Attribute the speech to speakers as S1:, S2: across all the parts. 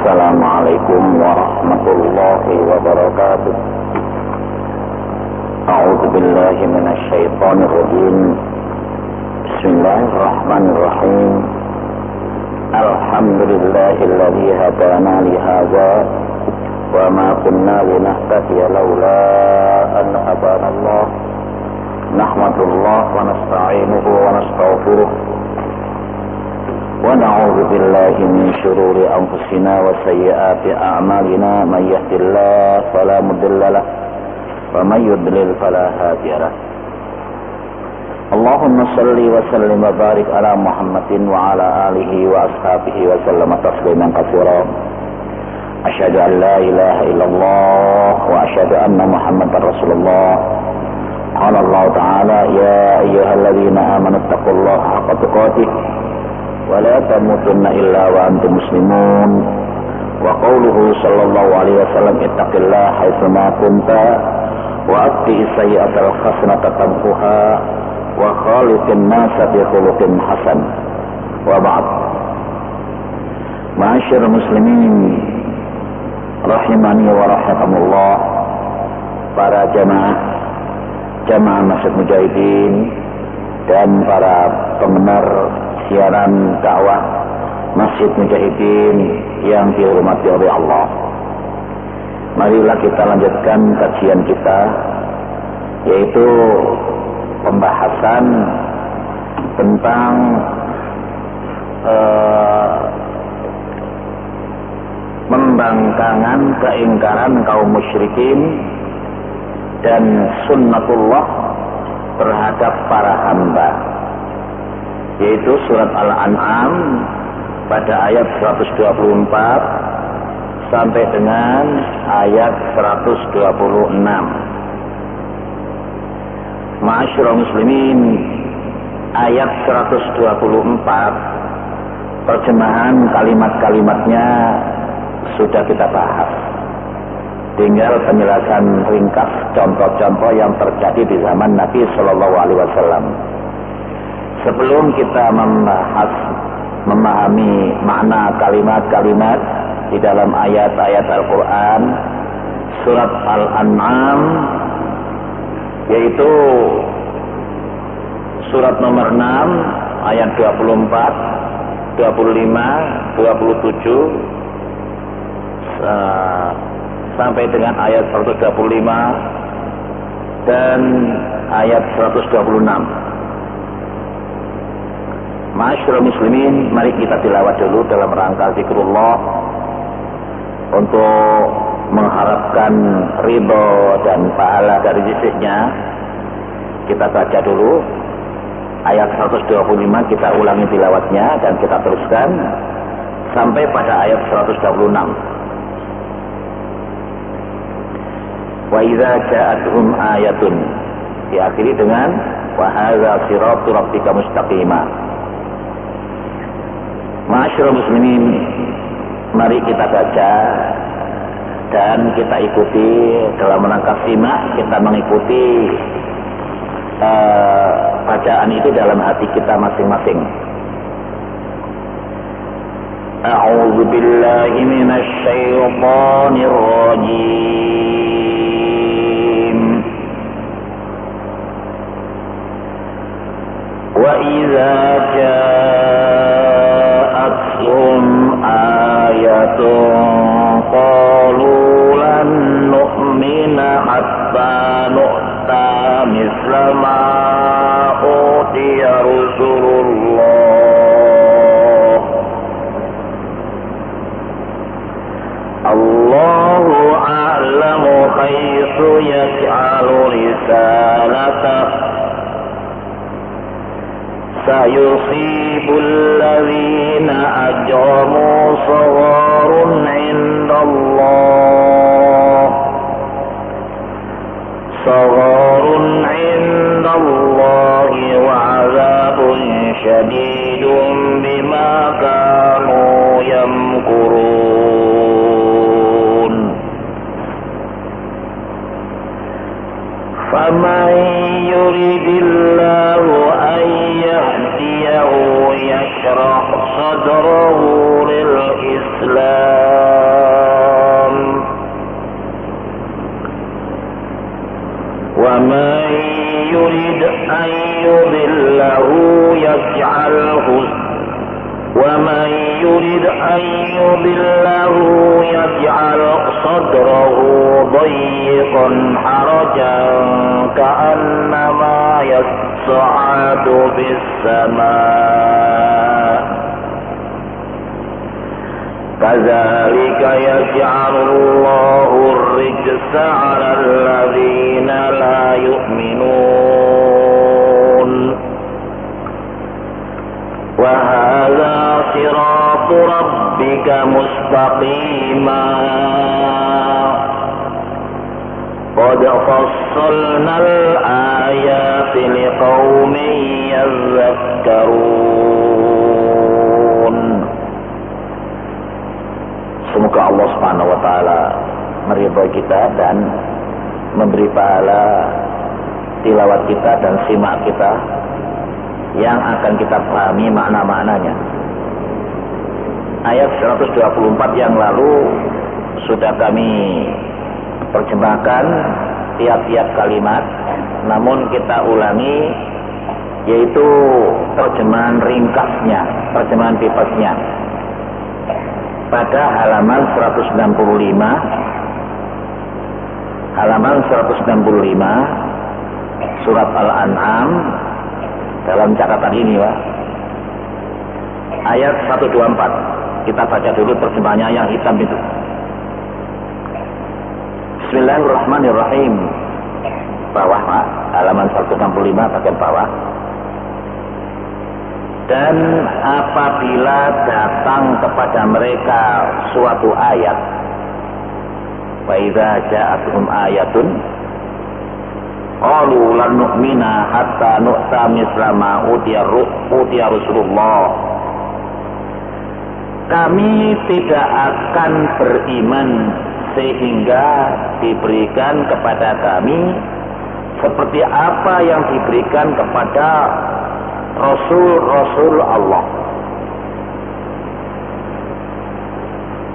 S1: Assalamualaikum warahmatullahi wabarakatuh. A'udzu billahi minasy syaithanir rajim. Bismillahirrahmanirrahim. Alhamdulillahilladzi hadana li hadza wa ma kunna linahtadiya laula an hadana Allah. Nahmadullah wa nasta'inuhu wa nastaghfiruh. ونعوذ بالله من شرور أنفسنا وسيئات أعمالنا من يهد الله فلا مضل له ومن يضلل فلا هادي له اللهم صل وسلم وبارك على محمد وعلى آله وأصحابه وسلم تسليما كثيرا أشهد أن لا إله إلا الله وأشهد أن محمدا رسول الله قال الله تعالى يا أيها الذين آمنوا اتقوا الله حق تقاته ولا تموتن إلا وأنتم مسلمون وقوله صلى الله عليه وسلم اتق الله حيثما كنت وأتبع السيئة الحسنة تمحها وخالق الناس بخلق حسن وبعد معاشر المسلمين rahimani wa rahimakumullah, para jamaah Masjid Mujahidin dan para pendengar siaran dakwah Masjid Mujahidin yang dihormati oleh Allah. Marilah kita lanjutkan kajian kita, yaitu pembahasan tentang membangkangan keingkaran kaum musyrikin dan sunnatullah terhadap para hamba, yaitu surat Al-An'am pada ayat 124 sampai dengan ayat 126. Ma'asyiral muslimin, ayat 124 terjemahan kalimat-kalimatnya sudah kita bahas. Tinggal penjelasan ringkas contoh-contoh yang terjadi di zaman Nabi Shallallahu Alaihi Wasallam. Sebelum kita memahami makna kalimat-kalimat di dalam ayat-ayat Al-Quran, surat Al-An'am, yaitu surat nomor 6 ayat 24, 25, 27 sampai dengan ayat 125 dan ayat 126. Ma'asyiral muslimin, mari kita tilawat dulu dalam rangka zikrullah untuk mengharapkan ridho dan pahala dari sisinya. Kita baca dulu ayat 125, kita ulangi tilawatnya dan kita teruskan sampai pada ayat 126. Wa idza ja'atuhum ayatun, diakhiri dengan wa hadza siratul rabbika mustaqima. Ma'asyiral muslimin, mari kita baca dan kita ikuti dalam rangka simak, kita mengikuti bacaan itu dalam hati kita masing-masing. A'udzu billahi minasy syaithanir rajim. Wa idza ja'atuhum ayatun qalu lan nu'mina hatta nu'ta misla ma utiya rusulullah. Allahu a'lamu haitsu yaj'alu risalatah. Sayusibul ladzina ajramu sagharun 'indallah. Sagharun 'indallahi wa 'adzabun syadidun bima kanu yamkurun. Faman yuridillahu an yahdiyahu yashrah sadrahu lil Islam يجعله ومن يرد أن يضله يجعل صدره ضيقا حرجا كأنما يصعد في السماء كذلك يجعل الله الرجس على الذين لا يؤمنون وهذا صراط ربك مستقيما قد فصلنا الآيات لقوم يذكرون. Semoga Allah Subhanahu wa taala meridhai kita dan memberi pahala tilawat kita dan simak kita yang akan kita pahami makna-maknanya. Ayat 124 yang lalu sudah kami terjemahkan tiap-tiap kalimat, namun kita ulangi, yaitu terjemahan ringkasnya, terjemahan tipesnya pada halaman 165 surat Al-An'am dalam catatan ini, Pak. Ayat 124. Kita baca dulu terjemahannya yang hitam itu. Bismillahirrahmanirrahim. Bawah, Pak. Halaman 165 bagian bawah. Dan apabila datang kepada mereka suatu ayat, wa idza ja'atuhum ayatun qalu lan nu'mina hatta nu'ta misla ma utiya Rasulullah. Kami tidak akan beriman sehingga diberikan kepada kami seperti apa yang diberikan kepada Rasul Allah.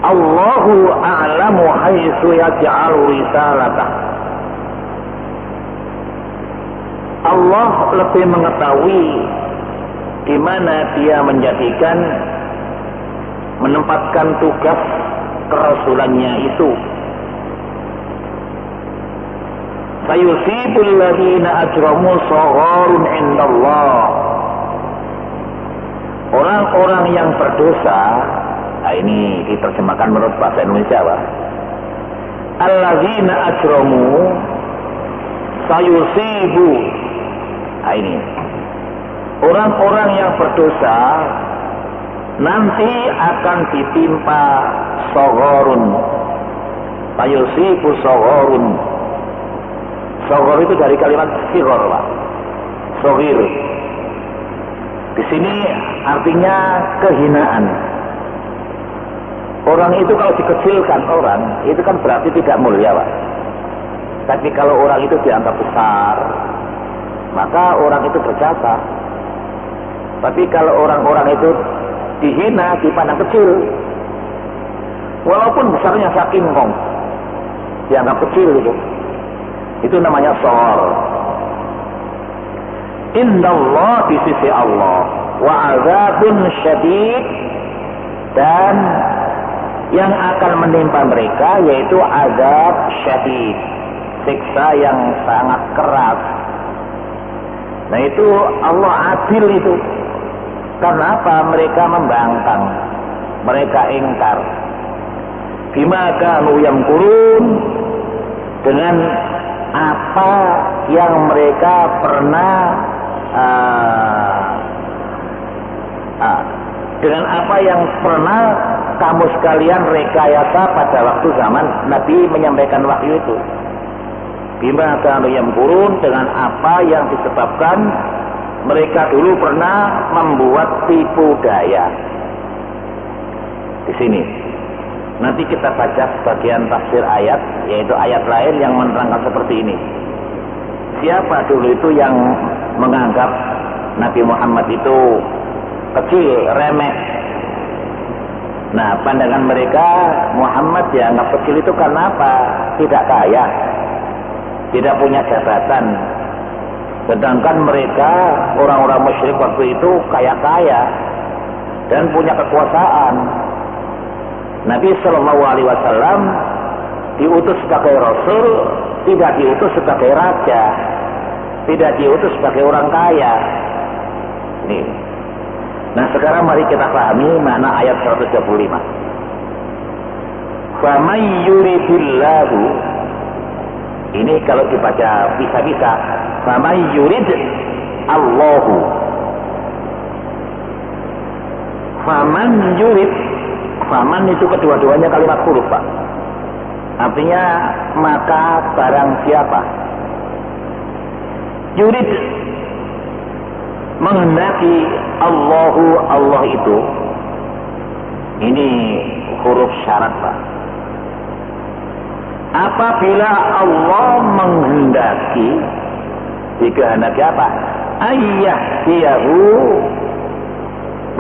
S1: Allahu a'lamu haitsu yaj'alu risalatah. Allah lebih mengetahui di mana Dia menempatkan tugas kerasulannya itu. Sayusibul ladzina ajramu sagharun indallah. Orang-orang yang berdosa, ini diterjemahkan menurut bahasa Indonesia, Pak. Alladzina ajramu sayusibu. Ini orang-orang yang berdosa nanti akan ditimpa sagharun. Sayusibu sagharun. Saghar itu dari kalimat sighar, Pak. Saghir. Di sini artinya kehinaan. Orang itu kalau dikecilkan orang, itu kan berarti tidak mulia, Pak. Tapi kalau orang itu dianggap besar, maka orang itu berjasa. Tapi kalau orang-orang itu dihina, dipandang kecil, walaupun besarnya saking kong, dianggap kecil itu namanya saghar. Indallah, di sisi Allah, wa azabun syadid, dan yang akan menimpa mereka yaitu azab syadid, siksa yang sangat keras. Nah itu Allah adil itu. Karena apa? Mereka membangkang, mereka ingkar. Bima kanu yamkurun, dengan apa yang mereka pernah dengan apa yang pernah kamu sekalian rekayasa pada waktu zaman Nabi menyampaikan wahyu itu. Bima kanu yamkurun, dengan apa yang disebabkan mereka dulu pernah membuat tipu daya. Di sini nanti kita baca sebagian tafsir ayat, yaitu ayat lain yang menerangkan seperti ini. Siapa dulu itu yang menganggap Nabi Muhammad itu kecil, remeh? Nah, pandangan mereka Muhammad dianggap kecil itu karena apa? Tidak kaya, tidak punya jabatan, Sedangkan mereka orang-orang musyrik waktu itu kaya-kaya dan punya kekuasaan. Nabi Shallallahu Alaihi Wasallam diutus sebagai Rasul, tidak diutus sebagai raja, tidak diutus sebagai orang kaya. Nih. Nah sekarang mari kita pahami makna ayat 135. Faman yuridillahu, ini kalau dibaca bisa-bisa, faman yurid Allahu, faman yurid, faman itu kedua-duanya kalimat huruf Pak, artinya maka barang siapa, yurid menghendaki Allahu, Allah itu, ini huruf syarat Pak. Apabila Allah menghendaki, dikehendaki apa? Ayyahdiyahu,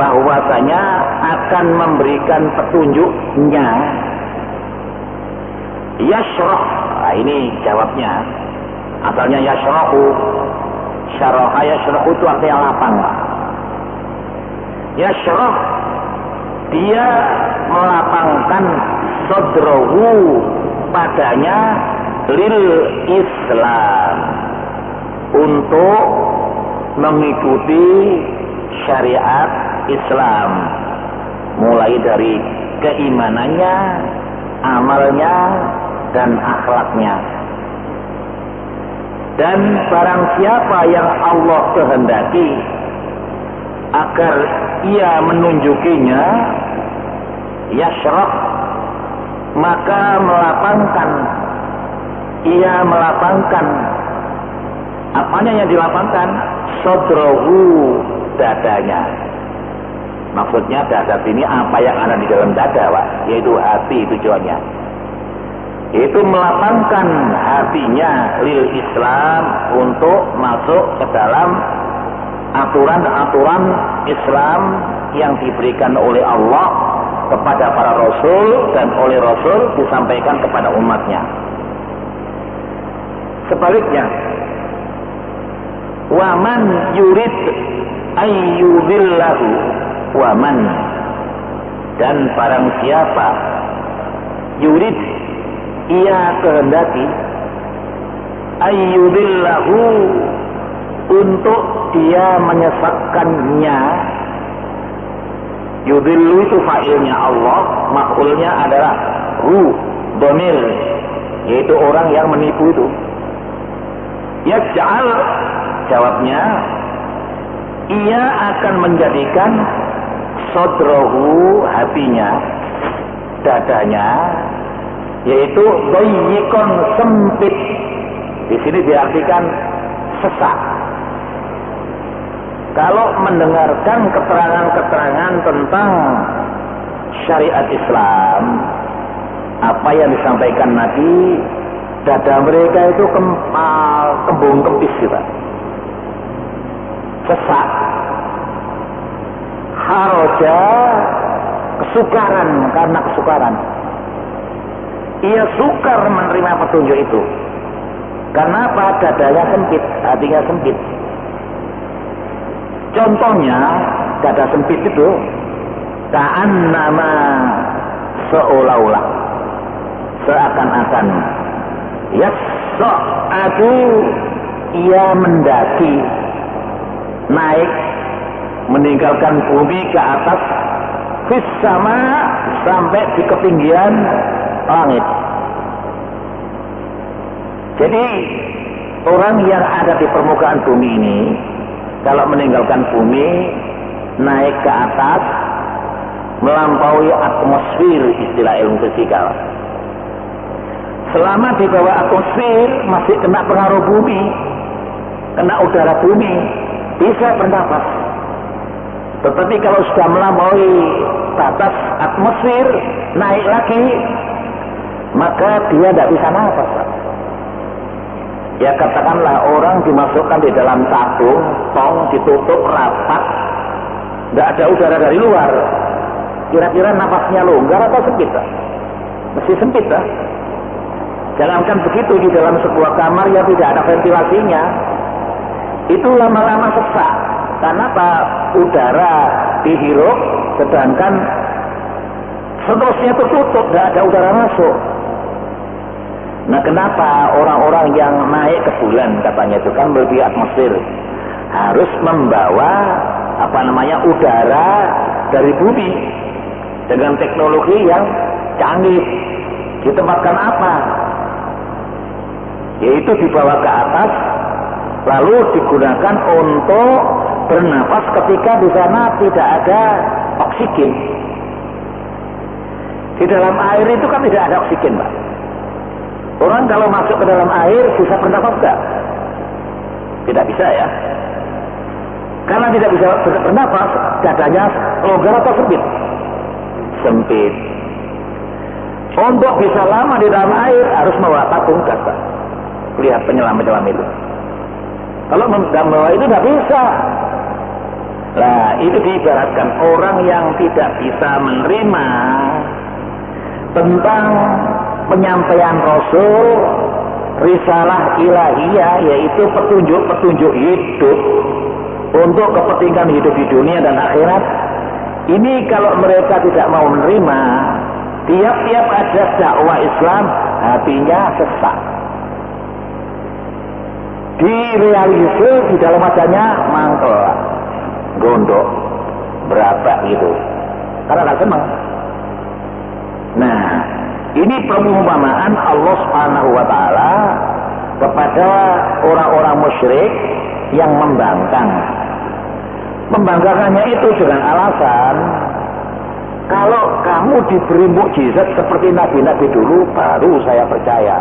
S1: bahwasanya akan memberikan petunjuknya. Yashrah, nah ini jawabnya. Asalnya yashrahu, syaraha yashrahu itu artinya lapang. Yashrah, dia melapangkan sadrahu, padanya lil Islam, untuk mengikuti syariat Islam, mulai dari keimanannya, amalnya, dan akhlaknya. Dan barang siapa yang Allah kehendaki agar ia menunjukinya, yashrah, maka ia melapangkan apanya yang dilapangkan? Sadrahu, dadanya. Maksudnya dada ini apa yang ada di dalam dada Pak, yaitu hati tujuannya, yaitu melapangkan hatinya lil Islam, untuk masuk ke dalam aturan-aturan Islam yang diberikan oleh Allah kepada para Rasul, dan oleh Rasul disampaikan kepada umatnya. Sebaliknya, waman yurid ayyudillahu, waman, dan barang siapa yurid, ia kehendaki, ayyudillahu, untuk dia menyesatkannya. Yudillu itu fa'ilnya Allah, maf'ulnya adalah hu, dhamir, yaitu orang yang menipu itu. Yaj'al, jawabnya, ia akan menjadikan sadrahu, hatinya, dadanya, yaitu dayyikon, sempit. Di sini diartikan sesak. Kalau mendengarkan keterangan-keterangan tentang syariat Islam, apa yang disampaikan Nabi, dada mereka itu kembung kempis kita, sesak, haroja, kesukaran, karena kesukaran. Ia sukar menerima petunjuk itu. Karena apa? Dadanya sempit, hatinya sempit. Contohnya, dada sempit itu ka'annama, seolah-olah, seakan-akan, yas'adu, ia mendaki, naik, meninggalkan bumi ke atas, fis sama, sampai di ketinggian langit. Jadi orang yang ada di permukaan bumi ini, kalau meninggalkan bumi, naik ke atas, melampaui atmosfer, istilah ilmu fisika. Selama di bawah atmosfer masih kena pengaruh bumi, kena udara bumi, bisa bernafas. Tetapi kalau sudah melampaui batas atmosfer, naik lagi, maka dia tidak bisa nafas. Ya katakanlah orang dimasukkan di dalam tabung, tong ditutup rapat, tidak ada udara dari luar. Kira-kira nafasnya longgar atau sempit? Mesti sempit lah. Jangankan begitu, di dalam sebuah kamar yang tidak ada ventilasinya, itu lama-lama sesak. Karena apa? Udara dihirup, sedangkan seterusnya tertutup, tidak ada udara masuk. Nah, kenapa orang-orang yang naik ke bulan, katanya itu kan melebihi atmosfer, harus membawa udara dari bumi dengan teknologi yang canggih. Ditempatkan apa? Yaitu dibawa ke atas, lalu digunakan untuk bernapas ketika di sana tidak ada oksigen. Di dalam air itu kan tidak ada oksigen, Pak. Orang kalau masuk ke dalam air bisa bernapas enggak? Tidak bisa ya. Karena tidak bisa bernapas, dadanya longgar atau sempit? Sempit. Untuk bisa lama di dalam air harus membawa tabung gas, Pak. Lihat penyelam-penyelam itu. Kalau membawa itu tidak bisa. Nah, itu diibaratkan orang yang tidak bisa menerima tentang penyampaian Rasul, risalah ilahiyah, yaitu petunjuk-petunjuk hidup untuk kepentingan hidup di dunia dan akhirat. Ini kalau mereka tidak mau menerima, tiap-tiap ada dakwah Islam, hatinya sesak. Direalisir di dalam wajahnya mangkel, gondok, berapa gitu, karena nggak senang. Nah, ini perumpamaan Allah Subhanahu wa Ta'ala kepada orang-orang musyrik yang membangkang. Membangkangannya itu dengan alasan, kalau kamu diberi mukjizat seperti nabi-nabi dulu, baru saya percaya.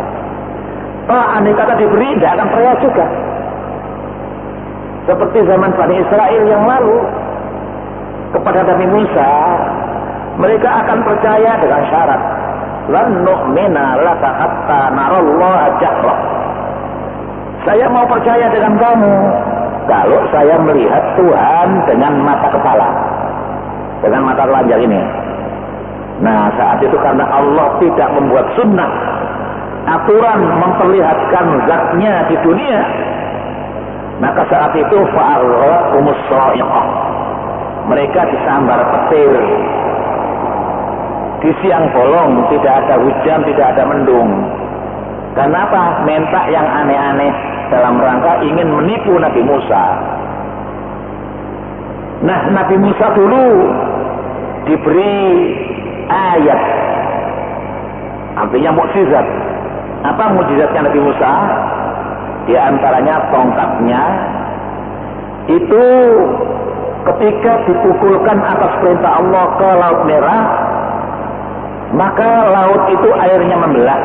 S1: Kalau andai kata diberi, tidak akan percaya juga. Seperti zaman Bani Israel yang lalu, kepada Nabi Musa, mereka akan percaya dengan syarat, lan nu'mina laka hatta narallaha jahra. Saya mau percaya dengan kamu kalau saya melihat Tuhan dengan mata kepala, dengan mata telanjang ini. Nah, saat itu karena Allah tidak membuat sunnah, aturan memperlihatkan zatnya di dunia, maka saat itu fa'arratumus sha'iqah, mereka disambar petir. Di siang bolong, tidak ada hujan, tidak ada mendung. Kenapa? Minta yang aneh-aneh dalam rangka ingin menipu Nabi Musa. Nah, Nabi Musa dulu diberi ayat, artinya mukjizat. Apa mukjizatnya Nabi Musa? Di antaranya tongkatnya itu ketika dipukulkan atas perintah Allah ke Laut Merah, maka laut itu airnya membelah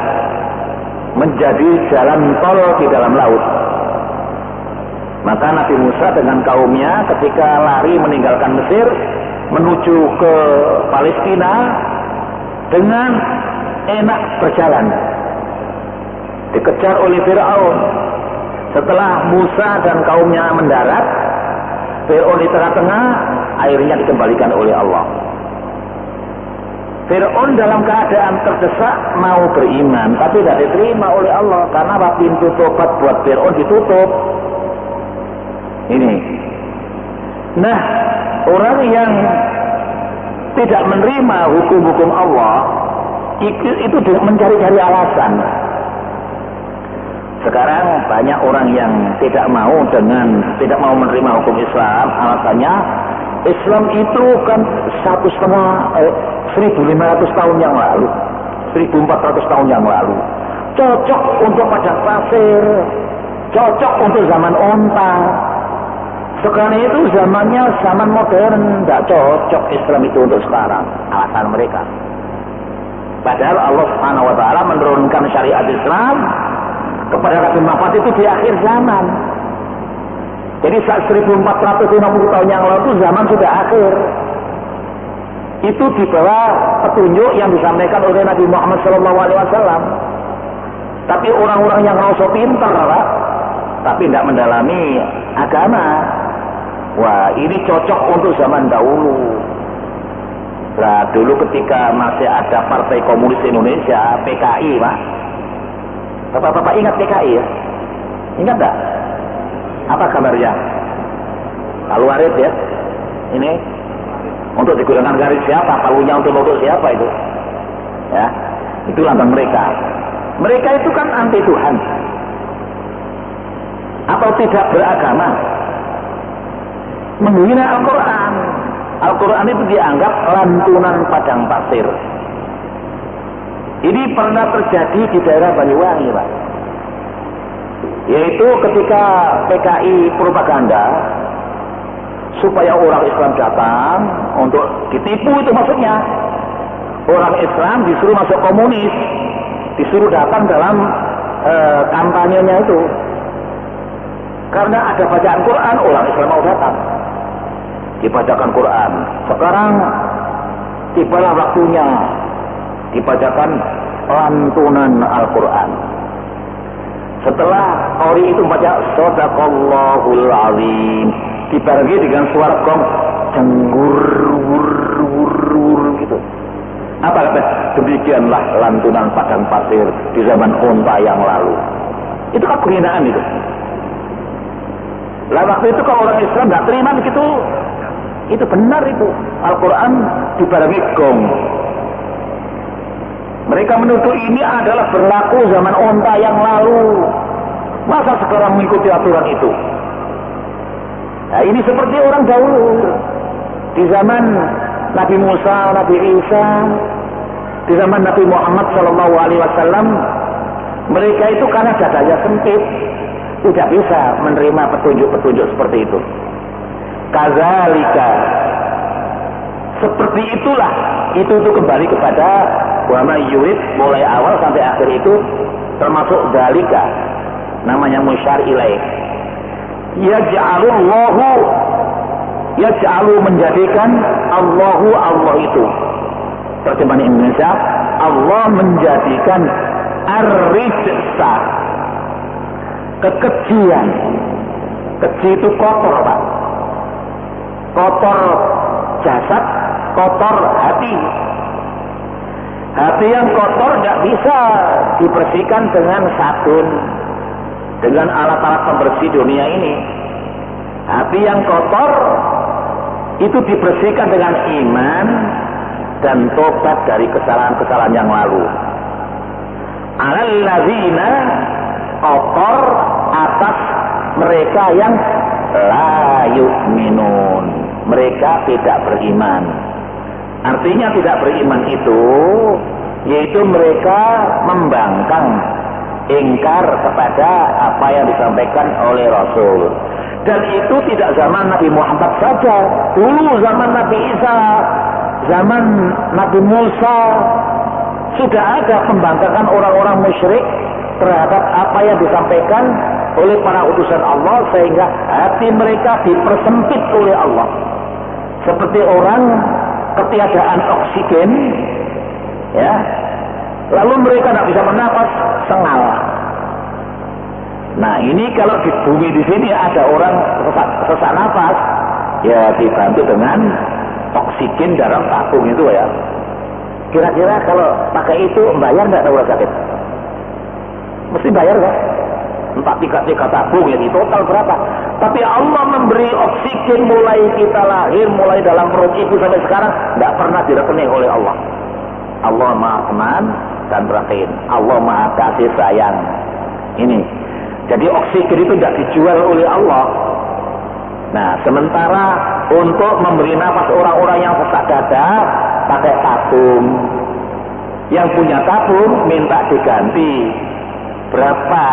S1: menjadi jalan tol di dalam laut. Maka Nabi Musa dengan kaumnya ketika lari meninggalkan Mesir menuju ke Palestina dengan enak berjalan, dikejar oleh Fir'aun. Setelah Musa dan kaumnya mendarat, Fir'aun di tengah-tengah, airnya dikembalikan oleh Allah. Fir'aun dalam keadaan terdesak mau beriman, tapi tidak diterima oleh Allah. Karena pintu tobat buat Fir'aun ditutup. Ini. Nah, orang yang tidak menerima hukum-hukum Allah, itu mencari-cari alasan. Sekarang banyak orang yang tidak mau menerima hukum Islam. Alasannya, Islam itu kan 1.500 tahun yang lalu, 1.400 tahun yang lalu, cocok untuk padang pasir, cocok untuk zaman onta. Sekarang itu zamannya zaman modern, tidak cocok Islam itu untuk sekarang. Alasan mereka. Padahal Allah Subhanahu wa Ta'ala menurunkan syariat Islam kepada Nabi Muhammad itu di akhir zaman. Jadi saat 1450 tahun yang lalu itu zaman sudah akhir. Itu di bawah petunjuk yang disampaikan oleh Nabi Muhammad SAW. Tapi orang-orang yang rasa pintar, Pak, tapi tidak mendalami agama. Wah, ini cocok untuk zaman dahulu. Nah, dulu ketika masih ada Partai Komunis Indonesia, PKI, Pak. Bapak-bapak ingat PKI ya? Ingat tak? Apa kabarnya? Al-Warid ya. Ini untuk digunakan garis siapa? Palunya untuk siapa itu? Ya, itu lambang mereka. Mereka itu kan anti Tuhan. Atau tidak beragama. Menghina Al-Quran. Al-Quran itu dianggap lantunan padang pasir. Ini pernah terjadi di daerah Banyuwangi, Pak. Yaitu ketika PKI propaganda supaya orang Islam datang untuk ditipu, itu maksudnya. Orang Islam disuruh masuk komunis, disuruh datang dalam kampanyenya itu. Karena ada bacaan Quran, orang Islam mau datang. Dibacakan Quran. Sekarang tibalah waktunya dibacakan lantunan Al-Quran. Setelah ori itu baca Shadaqallahul Azim, dibarengi dengan suara gong jenggur gitu. Apa kata? Demikianlah lantunan padang pasir di zaman unta yang lalu. Itu kan penghinaan itu. Lah waktu itu kalau orang Islam nggak terima begitu, itu benar itu. Al-Quran dibarengi gong. Mereka menuduh ini adalah berlaku zaman unta yang lalu. Masa sekarang mengikuti aturan itu? Nah, ini seperti orang dahulu. Di zaman Nabi Musa, Nabi Isa, di zaman Nabi Muhammad SAW, mereka itu karena dadanya sempit, tidak bisa menerima petunjuk-petunjuk seperti itu. Kadzalika, seperti itulah, itu kembali kepada Muhammad yurid, mulai awal sampai akhir itu termasuk dalika, namanya musyar ilaih. Yaj'alu menjadikan Allahu, Allah itu, terjemahan Indonesia, Allah menjadikan ar-rijsa, kekejian. Keji itu kotor, Pak. Kotor jasad, kotor hati. Hati yang kotor tidak bisa dibersihkan dengan sabun, dengan alat-alat pembersih dunia ini. Hati yang kotor itu dibersihkan dengan iman dan tobat dari kesalahan-kesalahan yang lalu. Alalladzina, kotor atas mereka yang la yu'minun, mereka tidak beriman. Artinya tidak beriman itu yaitu mereka membangkang, ingkar kepada apa yang disampaikan oleh Rasul. Dan itu tidak zaman Nabi Muhammad saja, dulu zaman Nabi Isa, zaman Nabi Musa, sudah ada pembangkangan orang-orang musyrik terhadap apa yang disampaikan oleh para utusan Allah, sehingga hati mereka dipersempit oleh Allah. Seperti orang ketiadaan oksigen, ya, lalu mereka tidak bisa bernapas, sengal. Nah, ini kalau di bumi di sini ada orang sesak nafas, ya dibantu dengan oksigen dalam tabung itu ya. Kira-kira kalau pakai itu bayar nggak rumah sakit? Mesti bayar kan? 4 tabung ya, di total berapa? Tapi Allah memberi oksigen mulai kita lahir, mulai dalam perut ibu sampai sekarang, tidak pernah direkening oleh Allah. Allah Maha Penan dan Rahim. Allah Maha Kasih Sayang. Ini. Jadi oksigen itu tidak dijual oleh Allah. Nah, sementara untuk memberi nafas orang-orang yang sesak dada pakai tabung. Yang punya tabung minta diganti. Berapa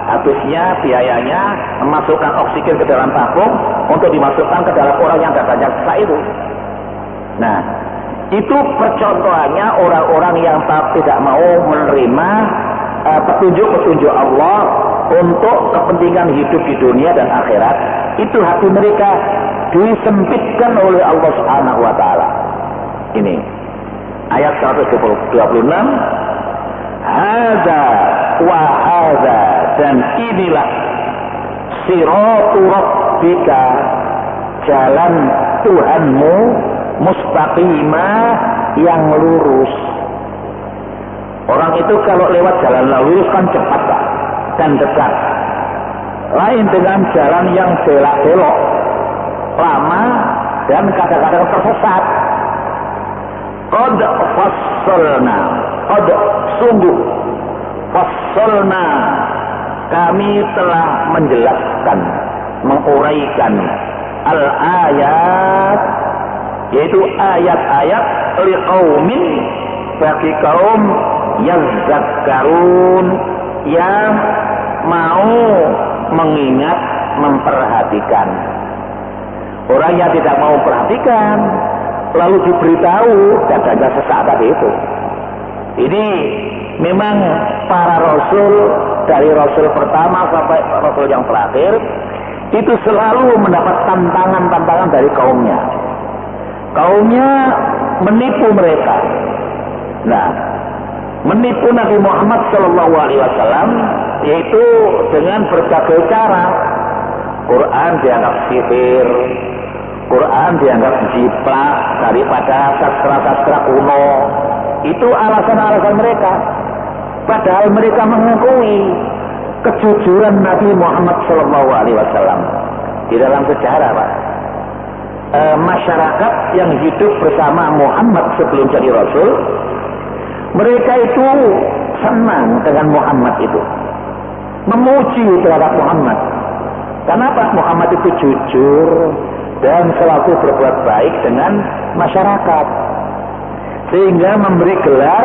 S1: habisnya biayanya memasukkan oksigen ke dalam tabung untuk dimasukkan ke dalam orang yang dadanya sesak itu. Nah, itu percontohannya orang-orang yang tidak mau menerima petunjuk-petunjuk Allah untuk kepentingan hidup di dunia dan akhirat. Itu hati mereka disempitkan oleh Allah Subhanahu wa taala. Ini ayat 126, hadza wa hadza, dan inilah siratu rabbika, jalan Tuhanmu, mustaqimah, yang lurus. Orang itu kalau lewat jalan lurus kan cepat, Pak, dan dekat. lain dengan jalan yang belak-belok, lama dan kadang-kadang tersesat. Qad fassalna, qad sungguh, fassalna kami telah menjelaskan, menguraikan al-ayat, yaitu ayat-ayat liqaumin, bagi kaum yazakkarun, yang mau mengingat, memperhatikan. Orang yang tidak mau perhatikan lalu diberitahu dadanya sesak tadi itu. Ini memang para rasul, dari rasul pertama sampai rasul yang terakhir, itu selalu mendapat tantangan-tantangan dari kaumnya. Kaumnya menipu mereka. Nah, menipu Nabi Muhammad SAW yaitu dengan berbagai cara. Quran dianggap sihir, Quran dianggap jiplak daripada sastra-sastra kuno. Itu alasan-alasan mereka. Padahal mereka mengakui kejujuran Nabi Muhammad SAW. Di dalam sejarah, Pak, masyarakat yang hidup bersama Muhammad sebelum jadi Rasul, mereka itu senang dengan Muhammad itu, memuji terhadap Muhammad. Kenapa? Muhammad itu jujur dan selalu berbuat baik dengan masyarakat, sehingga memberi gelar,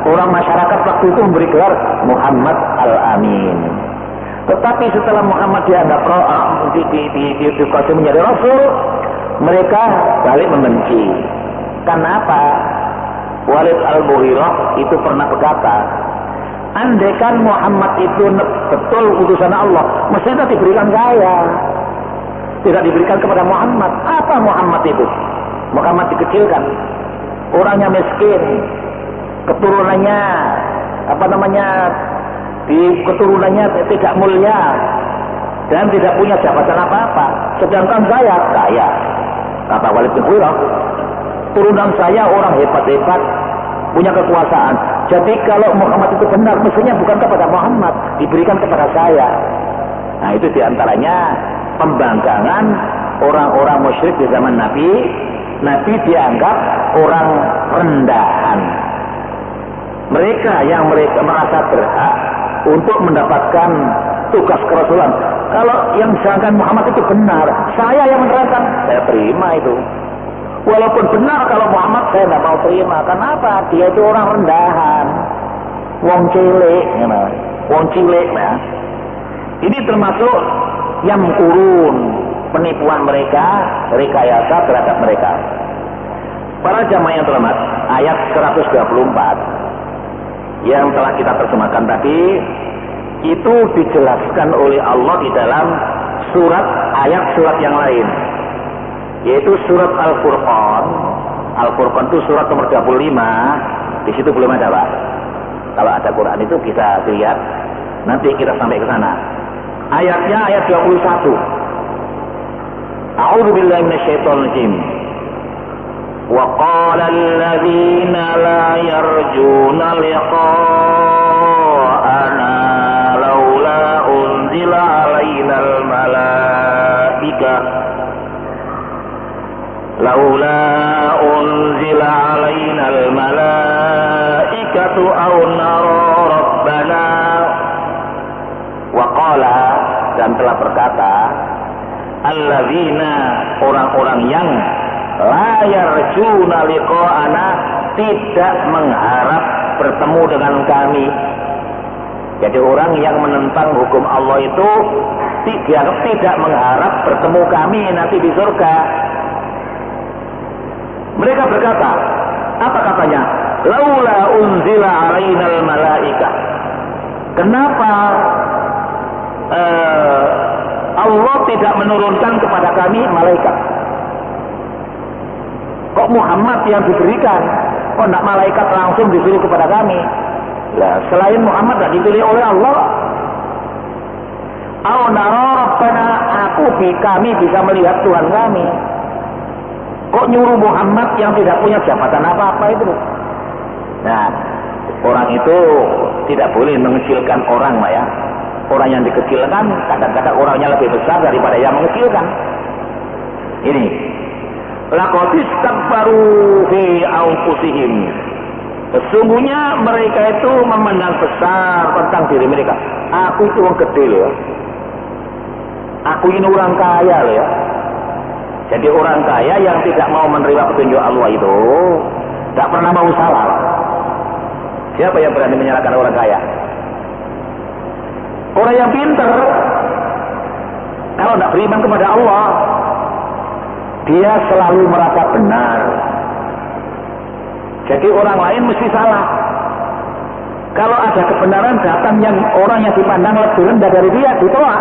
S1: orang masyarakat waktu itu memberi gelar Muhammad Al-Amin. Tetapi setelah Muhammad dianggap dikasih menjadi Rasul, mereka balik membenci. Kenapa? Walid Al-Mughirah itu pernah berkata, andaikan Muhammad itu betul utusan Allah, mestinya diberikan saya, tidak diberikan kepada Muhammad. Apa Muhammad itu? Muhammad dikecilkan, orangnya miskin, keturunannya keturunannya tidak mulia dan tidak punya jabatan apa-apa. Sedangkan saya kaya, kata Walid bin Mughirah, turunan saya orang hebat-hebat, punya kekuasaan. Jadi kalau Muhammad itu benar, mestinya bukan kepada Muhammad, diberikan kepada saya. Nah, itu diantaranya pembangkangan orang-orang musyrik di zaman Nabi. Nabi dianggap orang rendahan. Mereka yang merasa berhak untuk mendapatkan tugas kerasulan. Kalau yang disangkan Muhammad itu benar, saya yang menerangkan, saya terima itu. Walaupun benar kalau Muhammad, saya tidak mau terima. Kenapa? Dia itu orang rendahan, wong cilik, wong cilik. Nah, ini termasuk yang kurun, penipuan mereka, rekayasa terhadap mereka. Para jamaah yang terhormat, ayat 124 yang telah kita terjemahkan tadi, itu dijelaskan oleh Allah di dalam surat yang lain, yaitu surat Al-Furqan. Al-Furqan itu surat nomor 25. Di situ belum ada, Pak. Kalau ada Quran itu kita lihat, nanti kita sampai ke sana. Ayatnya ayat 21. A'udzu billahi minasyaitonir rajim. Wa qala alladziina la yarjuuna liqa'ana laula unzila 'alainal malaa'ikah laula unzila 'alainal malaa'ikatu aw nara rabbana. Wa qala, dan telah berkata, alladzina, orang-orang yang la yarjuna liqa'ana, tidak mengharap bertemu dengan kami. Jadi orang yang menentang hukum Allah itu dianggap tidak mengharap bertemu kami nanti di surga. Mereka berkata, apa katanya? Laula unzila 'alainal malaikah. Kenapa Allah tidak menurunkan kepada kami malaikat? Kok Muhammad yang diberikan? Kok tidak malaikat langsung disuruh kepada kami? Lah, selain Muhammad tidak dipilih oleh Allah. Au nara rabbana, kami bisa melihat Tuhan kami. Kok nyuruh Muhammad yang tidak punya jabatan apa-apa itu? Nah, orang itu tidak boleh mengecilkan orang, Pak, ya. Orang yang dikecilkan kadang-kadang orangnya lebih besar daripada yang mengecilkan. Ini laqad istakbaru fi anfusihim. Sesungguhnya mereka itu memandang besar tentang diri mereka. Aku itu orang gede loh ya. Aku ini orang kaya loh ya. Jadi orang kaya yang tidak mau menerima petunjuk Allah itu tidak pernah mau salah. Siapa yang berani menyalahkan orang kaya? Orang yang pintar, kalau tidak beriman kepada Allah, dia selalu merasa benar. Jadi orang lain mesti salah. Kalau ada kebenaran datang yang orang yang dipandang lebih rendah dari dia, ditolak.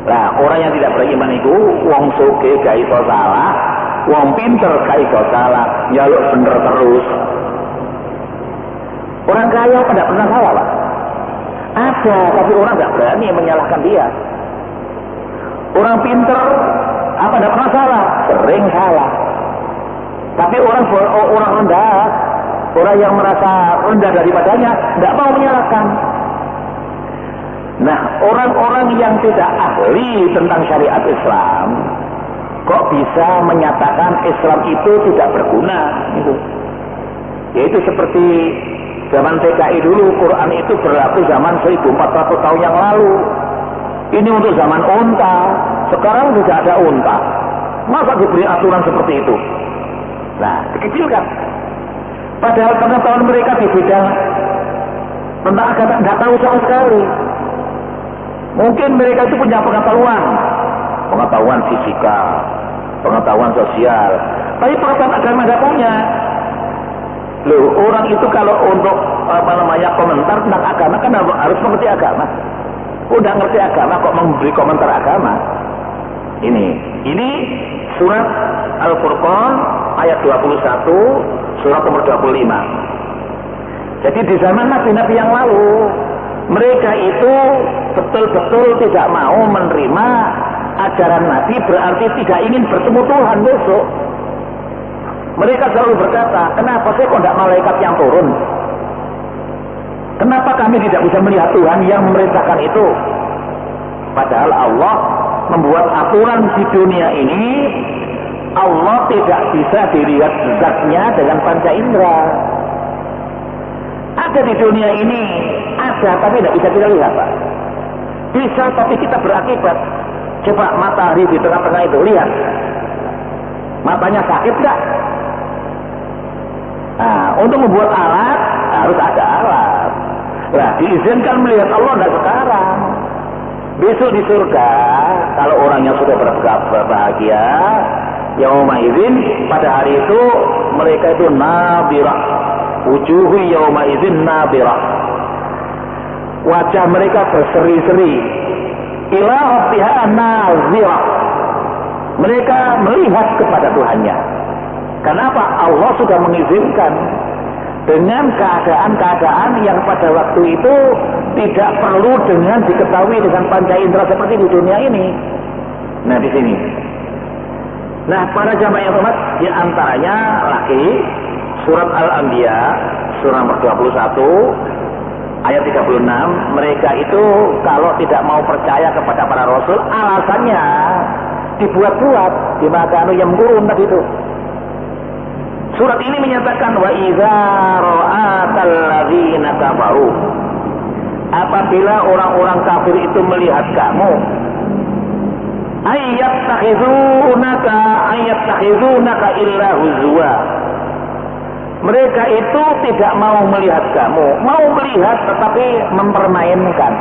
S1: Nah, orang yang tidak beriman itu, wong soge gak iso salah, wong pinter gak iso salah, jaluk bener terus. Orang kaya tidak pernah salah, Pak. Ada, tapi orang tidak berani menyalahkan dia. Orang pinter apa tidak pernah salah, sering salah. Tapi orang rendah, orang yang merasa rendah daripadanya, tidak mau menyalahkan. Nah, orang-orang yang tidak ahli tentang syariat Islam, kok bisa menyatakan Islam itu tidak berguna? Gitu. Yaitu seperti zaman PKI dulu, Quran itu berlaku zaman 1400 tahun yang lalu. Ini untuk zaman unta, sekarang tidak ada unta. Masa diberi aturan seperti itu? Nah, dikecilkan. Padahal pengetahuan mereka di bidang tentang agama tidak tahu sama sekali. Mungkin mereka itu punya pengetahuan fisika, pengetahuan sosial, tapi pengetahuan agama tidak punya. Loh, orang itu kalau untuk komentar tentang agama kan harus mengerti agama. Udah ngerti agama kok memberi komentar agama. Ini surat Al-Furqan ayat 21, surat nomor 25. Jadi di zaman nabi-nabi yang lalu, mereka itu betul-betul tidak mau menerima ajaran Nabi, berarti tidak ingin bertemu Tuhan besok. Mereka selalu berkata, kenapa sih kok tidak malaikat yang turun? Kenapa kami tidak bisa melihat Tuhan yang memerintahkan itu? Padahal Allah membuat aturan di dunia ini, Allah tidak bisa dilihat zatnya dengan panca indera. Ada di dunia ini, ada tapi tidak bisa kita lihat, Pak. Bisa tapi kita berakibat. Coba matahari di tengah-tengah itu, lihat. Matanya sakit nggak? Nah, untuk membuat alat, harus ada alat. Nah, diizinkan melihat Allah dan sekarang. Besok di surga, kalau orangnya sudah berbahagia, yauma idzin, pada hari itu mereka itu nabirah. Wujuhu yauma idzin nabirah. Wajah mereka berseri-seri. Ila rabbiha nazirah. Mereka melihat kepada Tuhannya. Kenapa? Allah sudah mengizinkan dengan keadaan-keadaan yang pada waktu itu tidak perlu dengan diketahui dengan panca indera seperti di dunia ini. Nah, di sini. Nah, para jamaah yang hormat, di antaranya lagi surat Al-Anbiya, surah nomor 21, ayat 36, mereka itu kalau tidak mau percaya kepada para rasul, alasannya dibuat-buat, dimakanu yang kurun tadi itu. Surat ini menyatakan wa idza ra'atal ladzina kafaru, apabila orang-orang kafir itu melihat kamu, ayattakhizunaka illa huzwa, mereka itu tidak mau melihat kamu, mau melihat tetapi mempermainkan,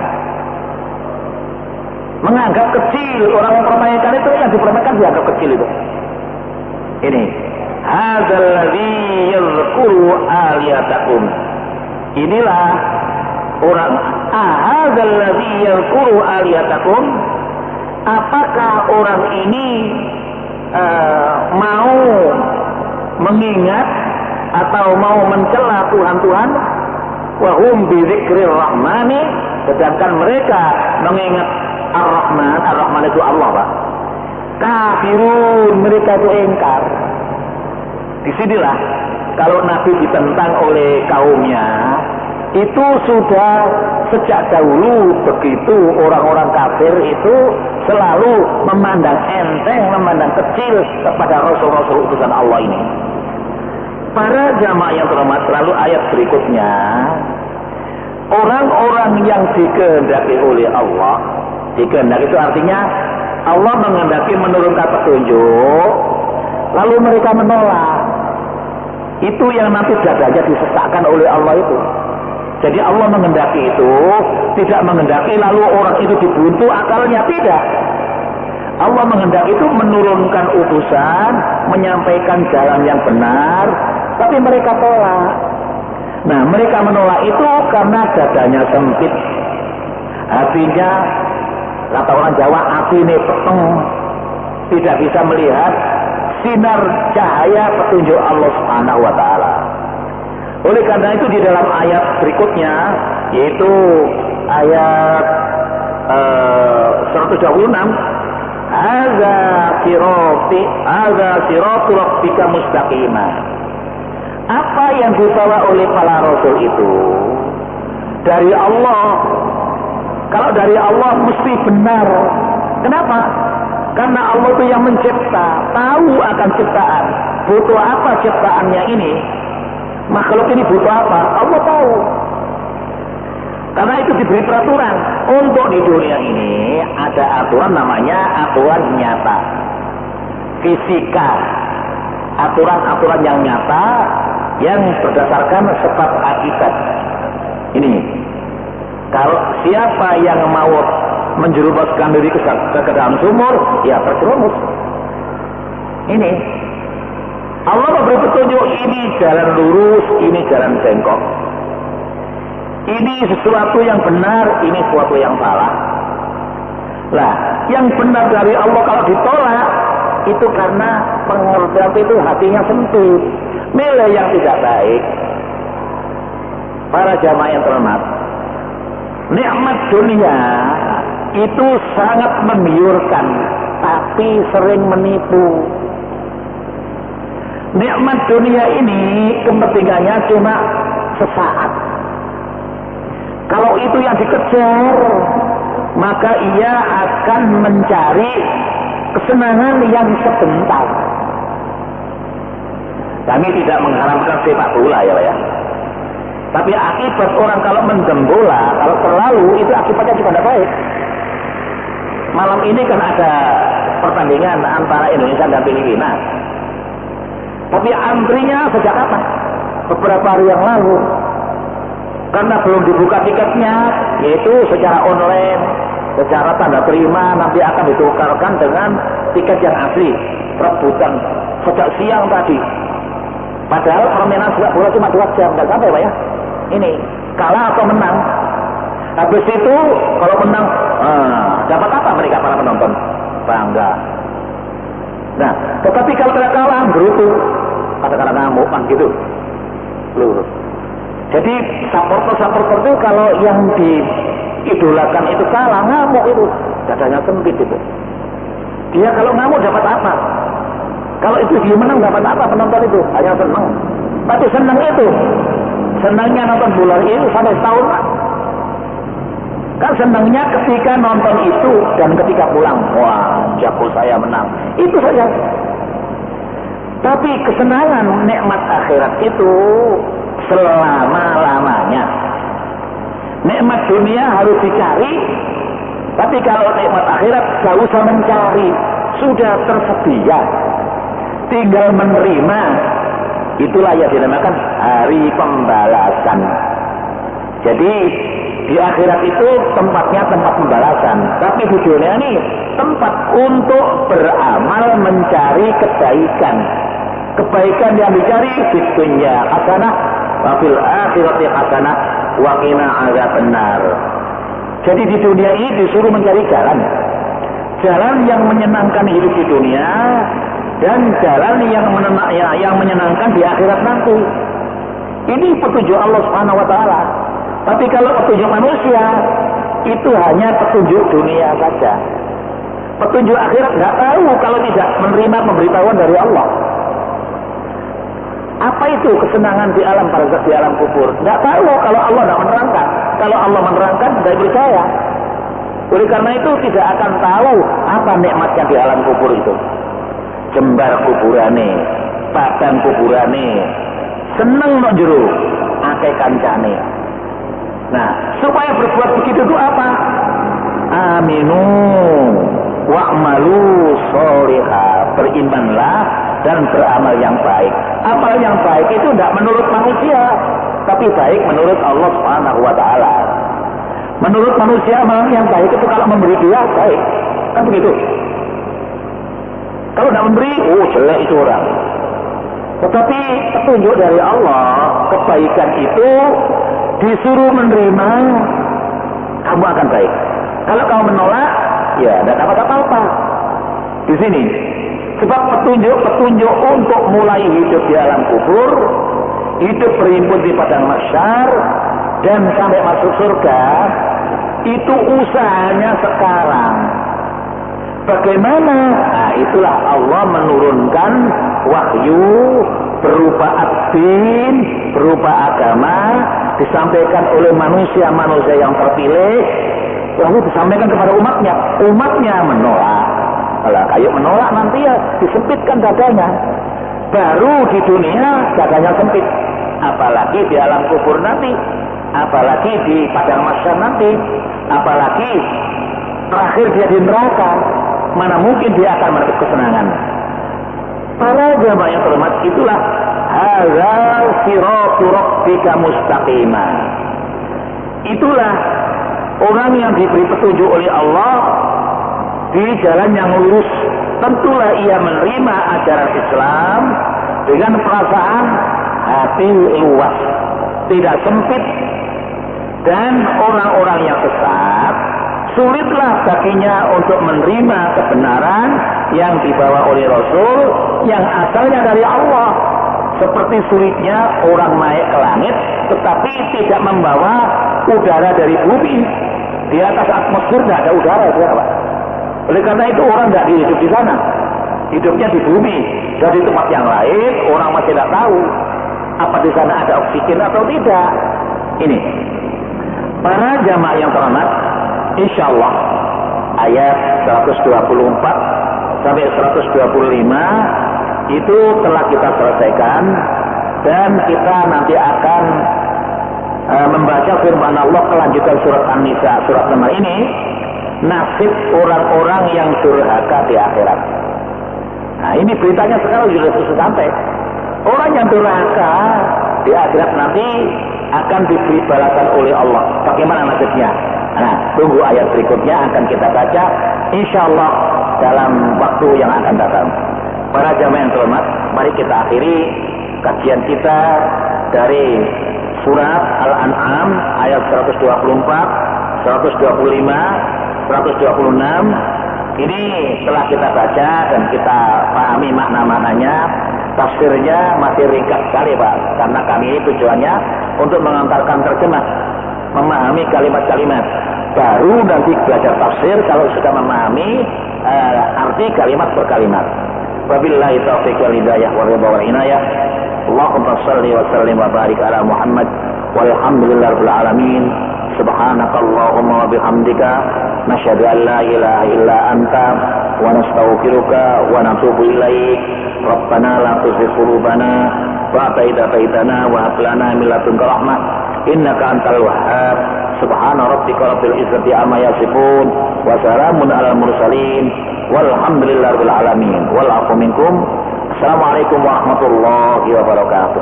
S1: menganggap kecil. Orang mempermainkan itu, yang dipermainkan dianggap kecil itu. Ini hadzal ladzi yadhkuru aliyatakum, inilah orang hadzal ladzi yadhkuru aliyatakum, apakah orang ini mau mengingat atau mau mencela Tuhan-Tuhan? Wahum bi dzikrir rahmani, sedangkan mereka mengingat Ar-Rahman. Ar-Rahman itu Allah, Pak. Kafirun, mereka itu ingkar. Disinilah kalau Nabi ditentang oleh kaumnya, Itu sudah sejak dahulu begitu. Orang-orang kafir itu selalu memandang enteng, memandang kecil kepada Rasul-Rasul utusan Allah ini. Para jamaah yang terhormat, lalu ayat berikutnya, orang-orang yang dikehendaki oleh Allah, dikehendaki itu artinya Allah menghendaki menurunkan petunjuk, lalu mereka menolak. Itu yang nanti dadanya disesakkan oleh Allah itu. Jadi Allah menghendaki itu, tidak menghendaki lalu orang itu dibuntu akalnya, tidak. Allah menghendaki itu menurunkan utusan, menyampaikan jalan yang benar, tapi mereka tolak. Nah, mereka menolak itu karena dadanya sempit. Hatinya, kata orang Jawa, hati ini peteng, tidak bisa melihat sinar cahaya petunjuk Allah Subhanahu wa taala. Oleh karena itu di dalam ayat berikutnya, yaitu ayat 126, hadza siratu rabbika mustaqima. Apa yang dibawa oleh para rasul itu dari Allah. Kalau dari Allah mesti benar. Kenapa? Karena Allah itu yang mencipta, tahu akan ciptaan. Butuh apa ciptaannya ini? Makhluk ini butuh apa? Allah tahu. Karena itu diberi peraturan. Untuk di dunia ini ada aturan namanya aturan nyata. Fisika. Aturan-aturan yang nyata yang berdasarkan sebab akibat. Ini. Kalau siapa yang mau menjerumuskan diri ke dalam sumur, ya terjerumus. Ini. Allah memberi petunjuk, ini jalan lurus, ini jalan bengkok. Ini sesuatu yang benar, ini sesuatu yang salah. Lah, yang benar dari Allah kalau ditolak, itu karena pengertian itu hatinya sempit, milih yang tidak baik. Para jamaah yang terhormat, nikmat dunia itu sangat menggiurkan, tapi sering menipu. Nikmat dunia ini kepentingannya cuma sesaat. Kalau itu yang dikejar, maka ia akan mencari kesenangan yang sebentar. Kami tidak mengharamkan sepak bola ya Pak ya. Tapi akibat orang kalau menjembola, kalau terlalu, itu akibatnya juga tidak baik. Malam ini kan ada pertandingan antara Indonesia dan Filipina. Tapi antrinya sejak kapan? Beberapa hari yang lalu. Karena belum dibuka tiketnya, yaitu secara online, secara tanda terima, nanti akan ditukarkan dengan tiket yang asli. Rebutan sejak siang tadi. Padahal permainan sepak bola cuma 2 jam, nggak sampai Pak ya. Ini kalah atau menang. Habis itu kalau menang, dapat apa mereka para penonton? Bangga. Nah, tetapi kalau tidak kalah, berutu, kata-kata ngamuk kan gitu. Lurus. Jadi supporter itu kalau yang diidolakan itu kalah, ngamuk itu, dadanya sempit itu. Dia kalau ngamuk dapat apa? Kalau itu dia menang dapat apa penonton itu? Hanya senang. Tapi senang itu, senangnya nonton bola itu sampai setahun Pak. Kan senangnya ketika nonton itu dan ketika pulang, wah jago saya menang, itu saja. Tapi kesenangan nikmat akhirat itu selama-lamanya. Nikmat dunia harus dicari, tapi kalau nikmat akhirat gak usah mencari, sudah tersedia, tinggal menerima. Itulah yang dinamakan hari pembalasan. Jadi di akhirat itu tempatnya tempat pembalasan, tapi di dunia ini tempat untuk beramal mencari kebaikan. Kebaikan yang dicari di dunia hasanah, wa fil akhirati hasanah, wa qina adzabannar. Jadi di dunia ini disuruh mencari jalan yang menyenangkan hidup di dunia dan jalan yang menyenangkan di akhirat nanti. Ini petunjuk Allah Subhanahu wa taala. Tapi kalau petunjuk manusia itu hanya petunjuk dunia saja. Petunjuk akhirat nggak tahu kalau tidak menerima pemberitahuan dari Allah. Apa itu kesenangan di alam barzakh, di alam kubur? Tidak tahu kalau Allah tidak menerangkan. Kalau Allah menerangkan, tidak percaya. Oleh karena itu tidak akan tahu apa nikmatnya di alam kubur itu. Jembar kuburane, padan kuburane, seneng nok jero, akeh kancane. Nah, supaya berbuat begitu itu apa? Aminu wa'malu sholihah, berimanlah dan beramal yang baik. Amal yang baik itu tidak menurut manusia, tapi baik menurut Allah Subhanahu wa taala. Menurut manusia amal yang baik itu kalau memberi dia baik, kan begitu. Kalau tidak memberi, oh jelek itu orang. Tetapi petunjuk dari Allah, kebaikan itu disuruh menerima, kamu akan baik. Kalau kamu menolak, ya tidak dapat apa-apa. Di sini, sebab petunjuk untuk mulai hidup di alam kubur, hidup berhimpun di padang mahsyar, dan sampai masuk surga, itu usahanya sekarang. Bagaimana? Nah, itulah Allah menurunkan wahyu berupa ad-din, berupa agama, disampaikan oleh manusia-manusia yang terpilih, lalu disampaikan kepada umatnya. Umatnya menolak. Kalau kayak menolak nanti ya disempitkan dadanya. Baru di dunia dadanya sempit. Apalagi di alam kubur nanti. Apalagi di padang mahsyar nanti. Apalagi terakhir dia di neraka. Mana mungkin dia akan mendapat kesenangan. Para jamaah yang terhormat, itulah hadza siratu rabbika mustaqimah. Itulah orang yang diberi petunjuk oleh Allah di jalan yang lurus. Tentulah ia menerima ajaran Islam dengan perasaan hati luas, tidak sempit. Dan orang-orang yang sesat, sulitlah baginya untuk menerima kebenaran yang dibawa oleh Rasul yang asalnya dari Allah. Seperti sulitnya orang naik ke langit tetapi tidak membawa udara dari bumi. Di atas atmosfer tidak ada udara, itu apa? Oleh karena itu orang tidak hidup di sana, hidupnya di bumi. Dan di tempat yang lain orang masih tidak tahu apa di sana ada oksigen atau tidak. Ini para jamaah yang terhormat, insyaallah ayat 124 sampai 125 itu telah kita selesaikan, dan kita nanti akan membaca firman Allah kelanjutan surat An-Nisa, surat nomor ini, nasib orang-orang yang durhaka di akhirat. Nah, ini beritanya sekarang sudah selesai sampai. Orang yang durhaka di akhirat nanti akan diberi balasan oleh Allah. Bagaimana nasibnya? Nah, tunggu ayat berikutnya akan kita baca insyaallah dalam waktu yang akan datang. Para jamaah yang terhormat, mari kita akhiri kajian kita dari surat Al-An'am ayat 124, 125, 126. Ini telah kita baca dan kita pahami makna-maknanya. Tafsirnya masih ringkas sekali, Pak, karena kami ini tujuannya untuk mengantarkan terjemah, memahami kalimat-kalimat. Baru nanti belajar tafsir kalau sudah memahami arti kalimat per kalimat. Wabillahi taufiq wal hidayah wal ridha wal inayah. Allahumma shalli wa sallim wa barik ala Muhammad walhamdulillahil alamin. Subhanakallahumma wa bihamdika nasyhadu an la ilaha illa anta wa nastaghfiruka wa natubu ilaik. Rabbana la tuzigh qulubana ba'da idh hadaytana wa hab lana min ladunka rahmah innaka antal wahhab. Subhana rabbika rabbil izzati amma yasifun wa salamun alal mursalin walhamdulillahi rabbil alamin. Wal afu minkum. Assalamualaikum warahmatullahi wabarakatuh.